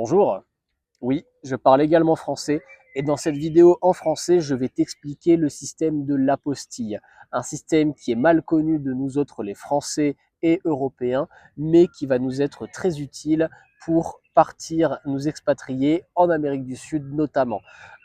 Bonjour, oui, je parle également français et dans cette vidéo en français, je vais t'expliquer le système de l'apostille, un système qui est mal connu de nous autres les Français et Européens, mais qui va nous être très utile pour partir nous expatrier en Amérique du Sud notamment.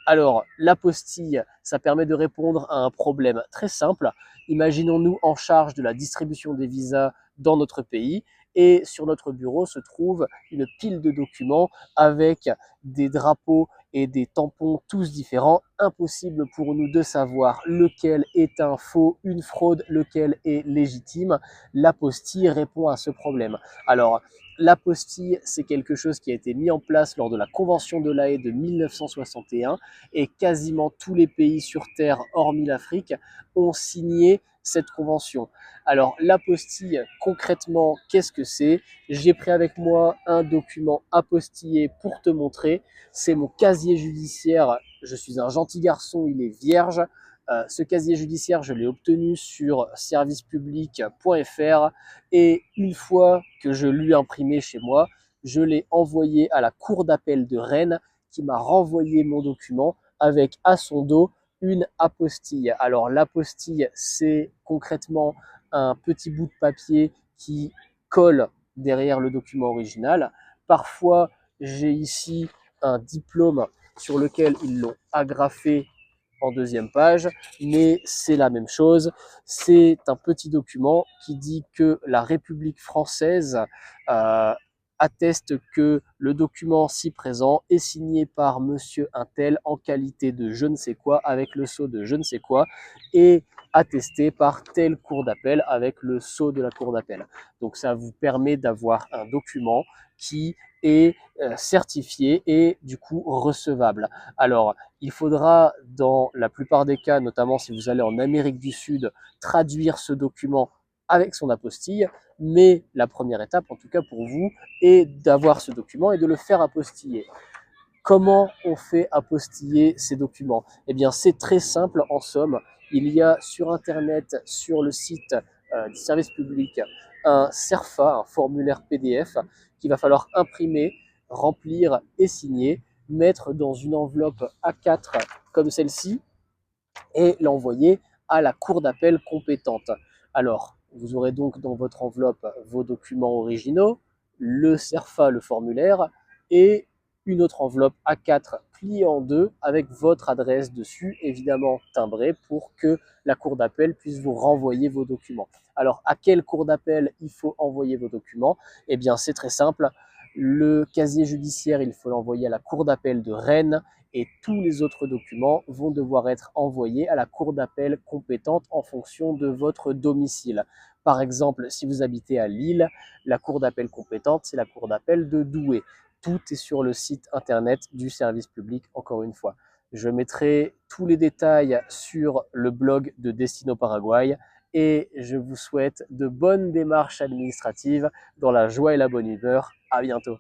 Alors, l'apostille, ça permet de répondre à un problème très simple. Imaginons-nous en charge de la distribution des visas dans notre pays et sur notre bureau se trouve une pile de documents avec des drapeaux et des tampons tous différents. Impossible pour nous de savoir lequel est un faux, une fraude, lequel est légitime. L'apostille répond à ce problème. Alors, l'apostille, c'est quelque chose qui a été mis en place lors de la Convention de La Haye de 1961 et quasiment tous les pays sur Terre, hormis l'Afrique, ont signé cette convention. Alors, l'apostille, concrètement, qu'est-ce que c'est? J'ai pris avec moi un document apostillé pour te montrer. C'est mon casier judiciaire. Je suis un gentil garçon, il est vierge. Ce casier judiciaire, je l'ai obtenu sur servicepublic.fr et une fois que je l'ai imprimé chez moi, je l'ai envoyé à la cour d'appel de Rennes qui m'a renvoyé mon document avec à son dos une apostille. Alors l'apostille, c'est concrètement un petit bout de papier qui colle derrière le document original. Parfois, j'ai ici un diplôme sur lequel ils l'ont agrafé en deuxième page, mais c'est la même chose. C'est un petit document qui dit que la République française atteste que le document ci présent est signé par monsieur Untel en qualité de je ne sais quoi avec le sceau de je ne sais quoi et attesté par telle cour d'appel avec le sceau de la cour d'appel. Donc ça vous permet d'avoir un document qui est certifié et du coup recevable. Alors, il faudra dans la plupart des cas, notamment si vous allez en Amérique du Sud, traduire ce document avec son apostille, mais la première étape, en tout cas pour vous, est d'avoir ce document et de le faire apostiller. Comment on fait apostiller ces documents? Eh bien, c'est très simple en somme. Il y a sur Internet, sur le site du service public, un CERFA, un formulaire PDF, qu'il va falloir imprimer, remplir et signer, mettre dans une enveloppe A4 comme celle-ci et l'envoyer à la cour d'appel compétente. Alors, vous aurez donc dans votre enveloppe vos documents originaux, le CERFA, le formulaire, et une autre enveloppe A4 pliée en deux avec votre adresse dessus, évidemment timbrée, pour que la cour d'appel puisse vous renvoyer vos documents. Alors, à quelle cour d'appel il faut envoyer vos documents? Eh bien, c'est très simple. Le casier judiciaire, il faut l'envoyer à la cour d'appel de Rennes et tous les autres documents vont devoir être envoyés à la cour d'appel compétente en fonction de votre domicile. Par exemple, si vous habitez à Lille, la cour d'appel compétente, c'est la cour d'appel de Douai. Tout est sur le site internet du service public, encore une fois. Je mettrai tous les détails sur le blog de Destino Paraguay et je vous souhaite de bonnes démarches administratives dans la joie et la bonne humeur. À bientôt.